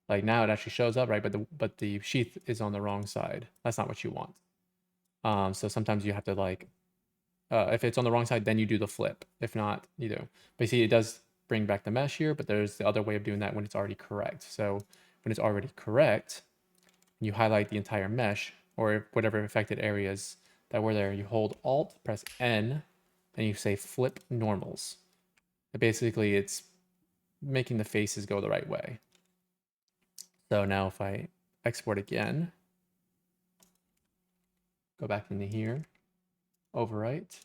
A: Like now it actually shows up, right? But the sheath is on the wrong side. That's not what you want. So sometimes you have to like, if it's on the wrong side, then you do the flip. If not, you do. But you see, it does bring back the mesh here, but there's the other way of doing that when it's already correct. So when it's already correct, you highlight the entire mesh or whatever affected areas that were there. You hold Alt, press N, and you say flip normals. And basically, it's making the faces go the right way. So now if I export again, go back into here, overwrite.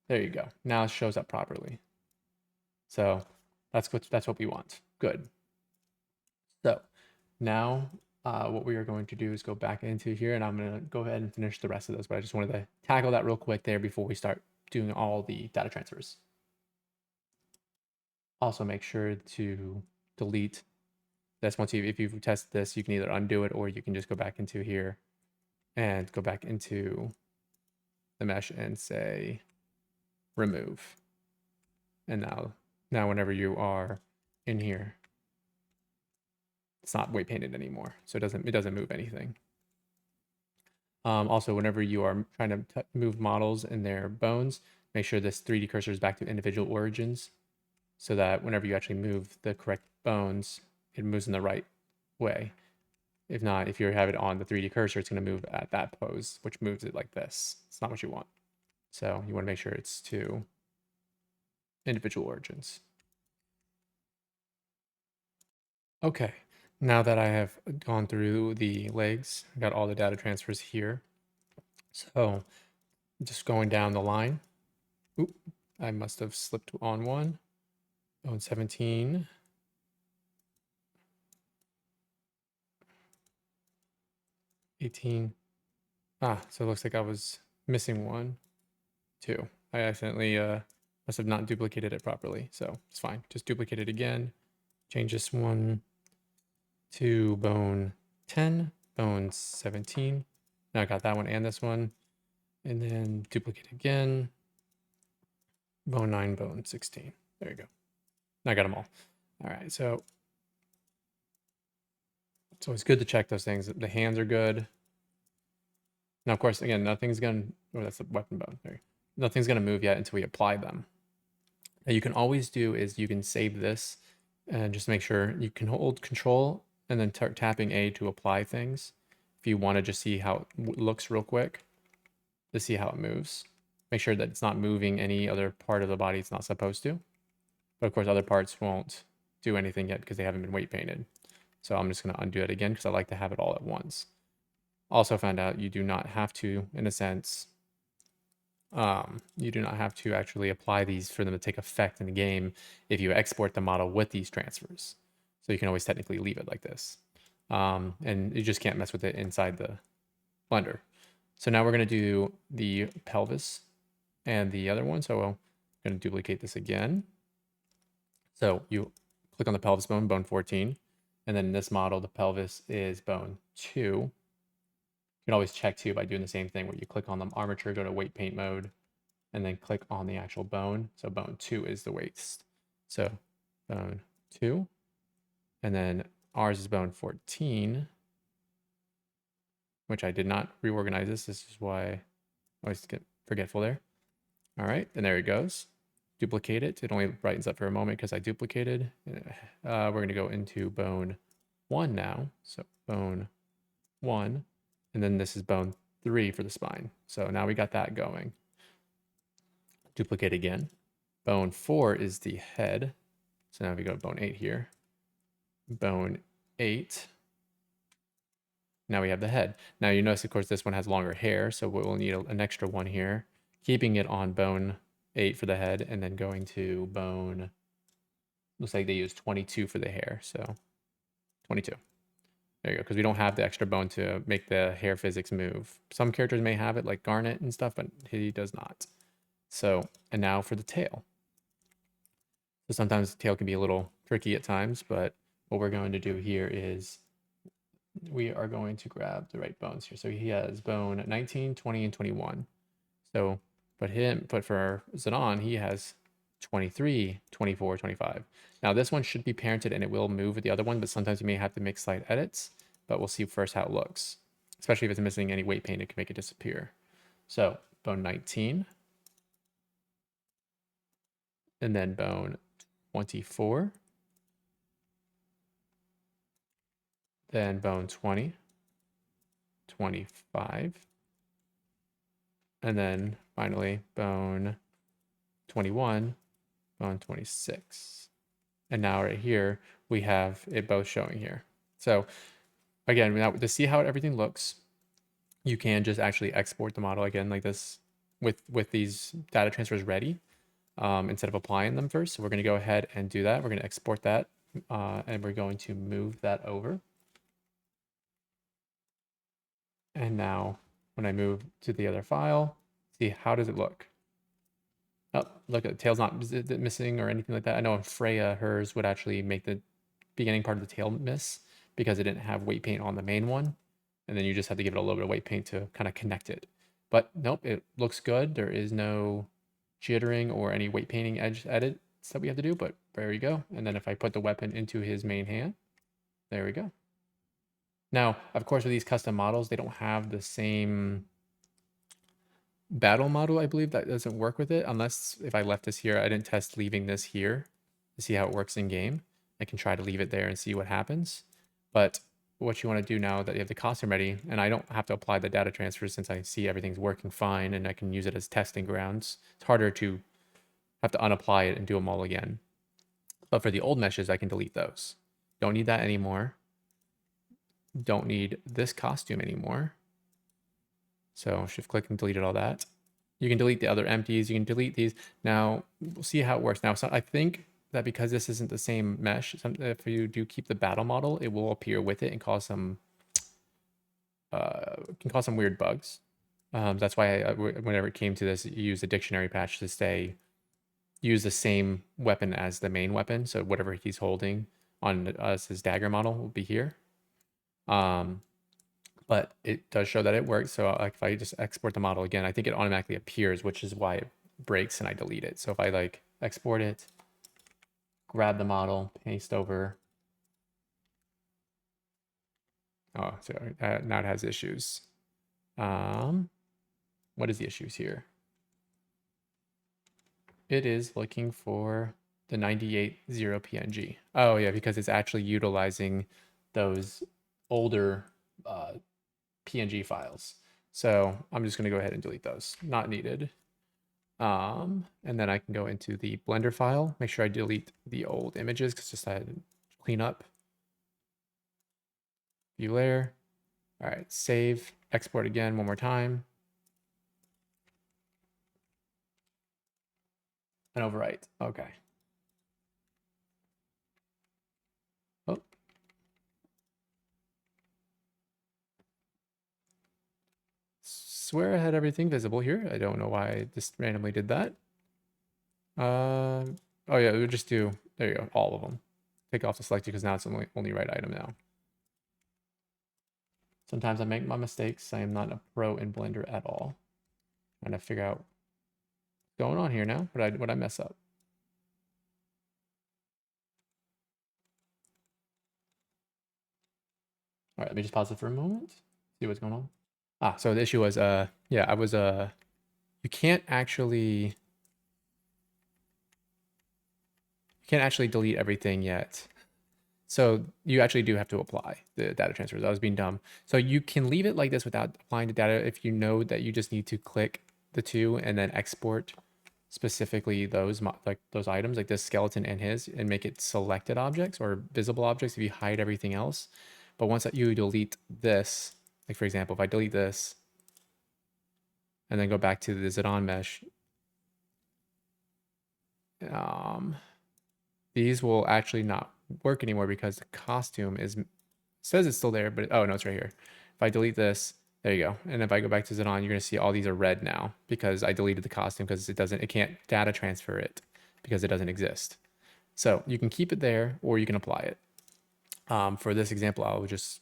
A: There you go. Now it shows up properly. So that's what we want. Good. So now what we are going to do is go back into here, and I'm going to go ahead and finish the rest of this, but I just wanted to tackle that real quick there before we start doing all the data transfers. Also make sure to delete this. If you've tested this, you can either undo it or you can just go back into here and go back into the mesh and say remove. And now whenever you are in here, it's not weight painted anymore. So it doesn't move anything. Also, whenever you are trying to move models and their bones, make sure this 3D cursor is back to individual origins so that whenever you actually move the correct bones, it moves in the right way. If not, if you have it on the 3D cursor, it's going to move at that pose, which moves it like this. It's not what you want. So you want to make sure it's to individual origins. Okay, now that I have gone through the legs, I got all the data transfers here. So just going down the line. Oop, I must have slipped on one. On 17. 18. So it looks like I was missing one, too. I accidentally must have not duplicated it properly, so it's fine. Just duplicate it again. Change this one to bone 10, bone 17. Now I got that one and this one. And then duplicate again. Bone 9, bone 16. There you go. Now I got them all. All right, so it's always good to check those things. The hands are good. Now, of course, again, nothing's going to, that's the weapon bone. There. Nothing's going to move yet until we apply them. Now, you can always do is you can save this and just make sure you can hold control and then tapping A to apply things. If you want to just see how it looks real quick to see how it moves. Make sure that it's not moving any other part of the body it's not supposed to. But of course, other parts won't do anything yet because they haven't been weight painted. So I'm just going to undo it again because I like to have it all at once. Also found out you do not have to, in a sense, you do not have to actually apply these for them to take effect in the game if you export the model with these transfers. So you can always technically leave it like this. And you just can't mess with it inside the Blender. So now we're going to do the pelvis and the other one. So I'm going to duplicate this again. So you click on the pelvis bone, bone 14. And then in this model, the pelvis is bone 2. You can always check too by doing the same thing where you click on the armature, go to weight paint mode, and then click on the actual bone. So bone 2 is the waist. So bone 2. And then ours is bone 14, which I did not reorganize this. This is why I always get forgetful there. All right, and there it goes. Duplicate it. It only brightens up for a moment because I duplicated. We're going to go into bone 1 now. So bone 1. And then this is bone 3 for the spine. So now we got that going. Duplicate again. Bone 4 is the head. So now we go to bone 8 here. Bone 8. Now we have the head. Now you notice, of course, this one has longer hair, so we'll need an extra one here. Keeping it on bone 8 for the head, and then going to bone, looks like they use 22 for the hair, so 22. There you go, because we don't have the extra bone to make the hair physics move. Some characters may have it, like Garnet and stuff, but he does not. So, and now for the tail. So sometimes the tail can be a little tricky at times, but what we're going to do here is we are going to grab the right bones here. So he has bone 19, 20, and 21. So, but for Zidane, he has 23, 24, 25. Now this one should be parented and it will move with the other one, but sometimes you may have to make slight edits, but we'll see first how it looks. Especially if it's missing any weight paint, it can make it disappear. So bone 19. And then bone 24. Then bone 20, 25. And then finally bone 21, bone 26. And now right here, we have it both showing here. So again, now to see how everything looks, you can just actually export the model again like this with these data transfers ready instead of applying them first. So we're going to go ahead and do that. We're going to export that and we're going to move that over. And now when I move to the other file, see how does it look? Oh, look, the tail's not missing or anything like that. I know in Freya, hers would actually make the beginning part of the tail miss because it didn't have weight paint on the main one. And then you just have to give it a little bit of weight paint to kind of connect it. But nope, it looks good. There is no jittering or any weight painting edge edits that we have to do, but there we go. And then if I put the weapon into his main hand, there we go. Now, of course, with these custom models, they don't have the same battle model, I believe. That doesn't work with it, unless if I left this here, I didn't test leaving this here to see how it works in game. I can try to leave it there and see what happens. But what you want to do now that you have the costume ready, and I don't have to apply the data transfer since I see everything's working fine and I can use it as testing grounds. It's harder to have to unapply it and do them all again. But for the old meshes, I can delete those. Don't need that anymore. Don't need this costume anymore. So shift click and deleted all that. You can delete the other empties. You can delete these. Now we'll see how it works. Now, so I think that because this isn't the same mesh, if you do keep the battle model, it will appear with it and cause some can cause some weird bugs. That's why whenever it came to this, you use a dictionary patch to say use the same weapon as the main weapon. So whatever he's holding on his dagger model will be here. But it does show that it works. So like if I just export the model again, I think it automatically appears, which is why it breaks and I delete it. So if I like export it, grab the model, paste over. Oh, so now it has issues. What is the issues here? It is looking for the 98.0 PNG. Oh yeah, because it's actually utilizing those older PNG files. So I'm just going to go ahead and delete those. Not needed. And then I can go into the Blender file. Make sure I delete the old images because just I had to clean up. View layer. All right, save, export again one more time. And overwrite. Okay. Oh. Swear I had everything visible here. I don't know why I just randomly did that. Oh yeah, we would just do, there you go, all of them. Take off the selected because now it's only right item now. Sometimes I make my mistakes. I am not a pro in Blender at all. Trying to figure out what's going on here now. What I mess up? All right, let me just pause it for a moment. See what's going on. Ah, so the issue was yeah, I was you can't actually delete everything yet. So you actually do have to apply the data transfers. I was being dumb. So you can leave it like this without applying the data if you know that you just need to click the two and then export specifically those like those items like this skeleton and his and make it selected objects or visible objects if you hide everything else. But once you delete this, like for example, if I delete this and then go back to the Zidane mesh, these will actually not work anymore because the costume says it's still there, but oh no, it's right here. If I delete this, there you go. And if I go back to Zidane, you're gonna see all these are red now because I deleted the costume because it can't data transfer it because it doesn't exist. So you can keep it there or you can apply it. For this example, I will just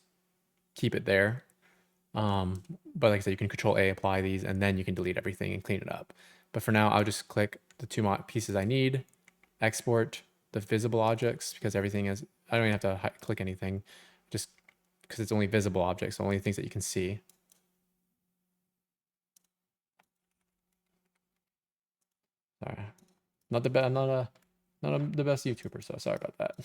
A: keep it there. But like I said, you can Control A, apply these, and then you can delete everything and clean it up. But for now, I'll just click the two pieces I need, export the visible objects because everything is, I don't even have to click anything just because it's only visible objects, so only things that you can see. Sorry, not the best YouTuber, so sorry about that.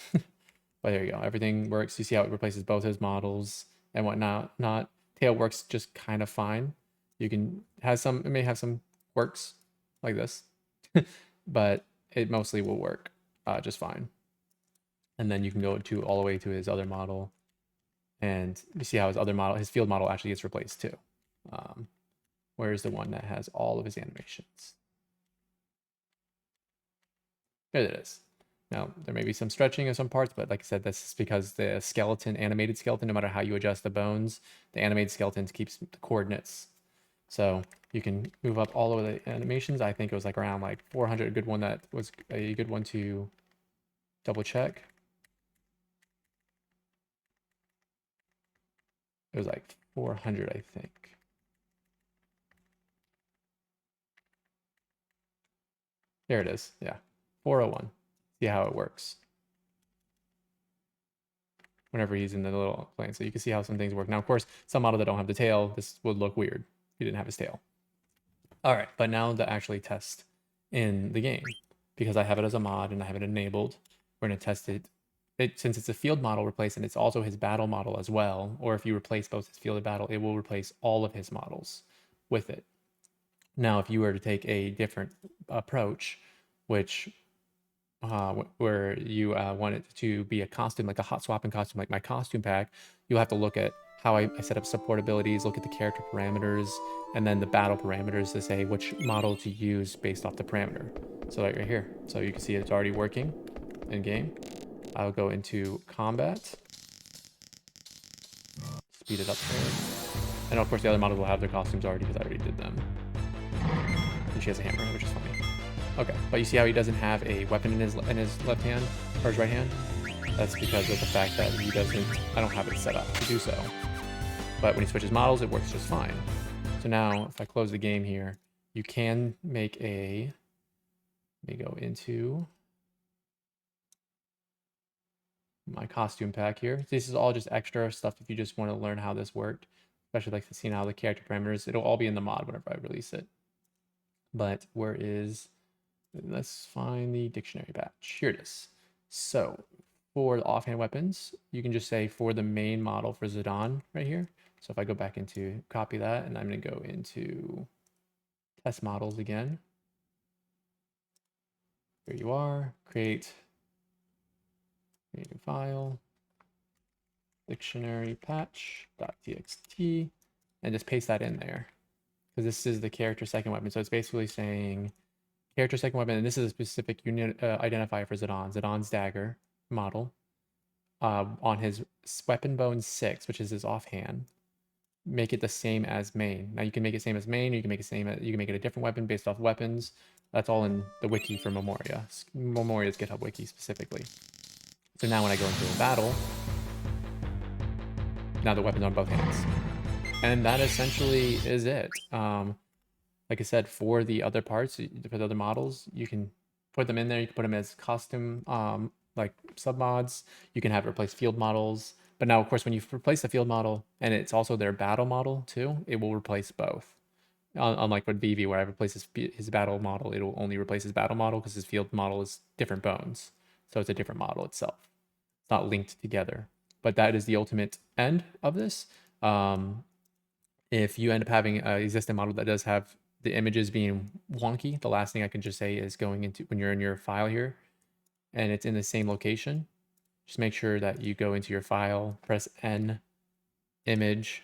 A: But there you go, everything works. You see how it replaces both his models and whatnot. Not tail works just kind of fine. You can it may have some quirks like this, but it mostly will work just fine. And then you can go to all the way to his other model, and you see how his field model actually gets replaced too. Where's the one that has all of his animations? There it is. Now, there may be some stretching of some parts, but like I said, this is because the animated skeleton, no matter how you adjust the bones, the animated skeleton keeps the coordinates. So you can move up all over the animations. I think it was like around like 400, a good one that was a good one to double check. It was like 400, I think. There it is. Yeah, 401. See how it works. whenever he's in the little plane. So you can see how some things work. Now, of course, some models that don't have the tail, this would look weird. He didn't have his tail. All right, but now to actually test in the game, because I have it as a mod and I have it enabled, we're going to test it. Since it's a field model replace, and it's also his battle model as well, or if you replace both his field and battle, it will replace all of his models with it. Now, if you were to take a different approach, which where you want it to be a costume, like a hot swapping costume, like my costume pack, you'll have to look at how I set up support abilities, look at the character parameters, and then the battle parameters to say which model to use based off the parameter. So like right here. So you can see it's already working in game. I'll go into combat, speed it up there. And of course the other models will have their costumes already because I already did them. And she has a hammer, which is funny. Okay, but you see how he doesn't have a weapon in his left hand or his right hand? That's because of the fact that he doesn't, I don't have it set up to do so. But when he switches models, it works just fine. So now if I close the game here, you can make a, let me go into my costume pack here. This is all just extra stuff if you just want to learn how this worked, especially like to see how the character parameters, it'll all be in the mod whenever I release it. But where is, let's find the dictionary patch. Here it is. So for the offhand weapons, you can just say for the main model for Zidane right here. So if I go back into copy that, and I'm going to go into test models again. Here you are, create a new file, dictionary patch.txt, and just paste that in there. Because this is the character second weapon. So it's basically saying character second weapon, and this is a specific unit identifier for Zidane. Zidane's dagger model on his weapon bone 6, which is his offhand. Make it the same as main. Now you can make it same as main, or you can make it you can make it a different weapon based off weapons. That's all in the wiki for Memoria. Memoria's GitHub wiki specifically. So now when I go into a battle, now the weapon's on both hands. And that essentially is it. Like I said, for the other parts, for the other models, you can put them in there. You can put them as custom, like submods. You can have it replace field models. But now, of course, when you replace the field model and it's also their battle model too, it will replace both. Unlike with Vivi, where I replace his battle model, it will only replace his battle model because his field model is different bones. So it's a different model itself. It's not linked together. But that is the ultimate end of this. If you end up having an existing model that does have the images being wonky, the last thing I can just say is going into when you're in your file here and it's in the same location, just make sure that you go into your file, press N, image,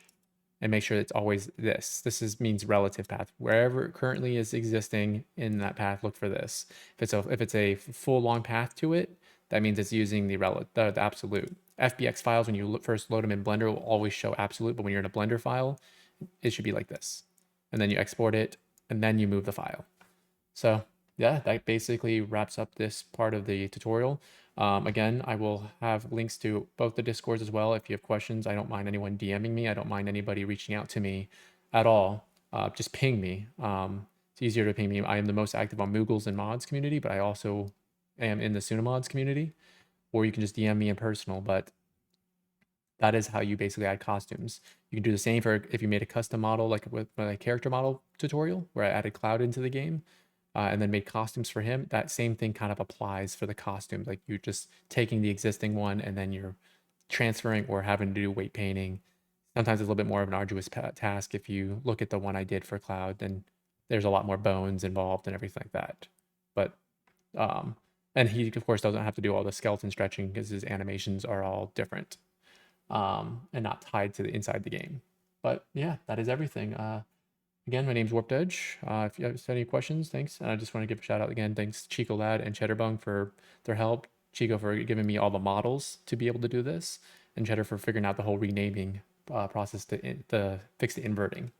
A: and make sure it's always this. This means relative path. Wherever it currently is existing in that path, look for this. If it's a full long path to it, that means it's using the absolute. FBX files, when you first load them in Blender, will always show absolute, but when you're in a Blender file, it should be like this. And then you export it, and then you move the file. So yeah, that basically wraps up this part of the tutorial. Again, I will have links to both the Discords as well. If you have questions, I don't mind anyone DMing me. I don't mind anybody reaching out to me at all. Just ping me. It's easier to ping me. I am the most active on Moogles and mods community, but I also am in the Sunamods community, or you can just DM me in personal. But that is how you basically add costumes. You can do the same for if you made a custom model, like with my character model tutorial, where I added Cloud into the game, and then made costumes for him. That same thing kind of applies for the costumes. Like you're just taking the existing one and then you're transferring or having to do weight painting. Sometimes it's a little bit more of an arduous task. If you look at the one I did for Cloud, then there's a lot more bones involved and everything like that. But and he of course doesn't have to do all the skeleton stretching because his animations are all different. And not tied to the inside the game. But yeah, that is everything. Again, my name's Warped Edge. If you have any questions, thanks. And I just want to give a shout out again. Thanks Chico Lad and Cheddarbung for their help. Chico for giving me all the models to be able to do this, and Cheddar for figuring out the whole renaming process to fix the inverting.